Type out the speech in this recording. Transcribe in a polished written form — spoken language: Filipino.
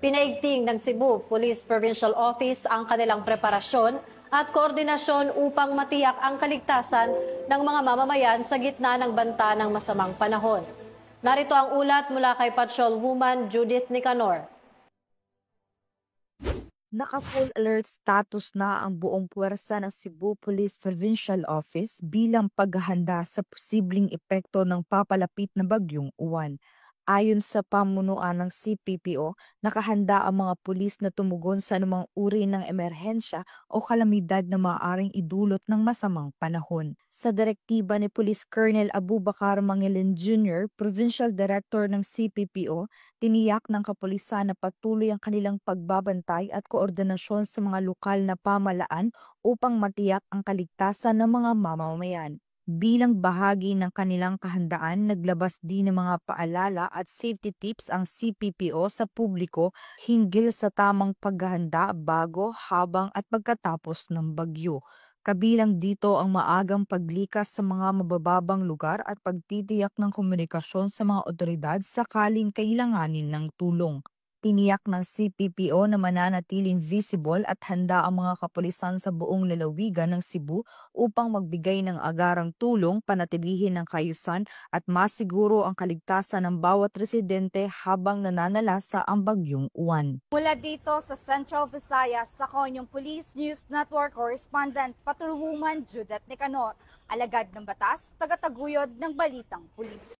Pinaigting ng Cebu Police Provincial Office ang kanilang preparasyon at koordinasyon upang matiyak ang kaligtasan ng mga mamamayan sa gitna ng banta ng masamang panahon. Narito ang ulat mula kay Patrolwoman Judith Nicanor. Naka-full alert status na ang buong puwersa ng Cebu Police Provincial Office bilang paghahanda sa posibleng epekto ng papalapit na bagyong Uwan. Ayon sa pamunuan ng CPPO, nakahanda ang mga pulis na tumugon sa anumang uri ng emerhensya o kalamidad na maaaring idulot ng masamang panahon. Sa direktiba ni Police Colonel Abubakar Mangilin Jr., Provincial Director ng CPPO, tiniyak ng kapulisan na patuloy ang kanilang pagbabantay at koordinasyon sa mga lokal na pamahalaan upang matiyak ang kaligtasan ng mga mamamayan. Bilang bahagi ng kanilang kahandaan, naglabas din ng mga paalala at safety tips ang CPPO sa publiko hinggil sa tamang paghahanda bago, habang at pagkatapos ng bagyo. Kabilang dito ang maagang paglikas sa mga mabababang lugar at pagtitiyak ng komunikasyon sa mga otoridad sakaling kailanganin ng tulong. Tiniyak ng CPPO na mananatiling visible at handa ang mga kapulisan sa buong lalawigan ng Cebu upang magbigay ng agarang tulong, panatilihin ang kaayusan at masiguro ang kaligtasan ng bawat residente habang nananalasa ang bagyong Uwan. Mula dito sa Central Visayas, sa Konyong Police News Network Correspondent Patrolwoman Judith Nicanor, alagad ng batas, tagataguyod ng Balitang Pulis.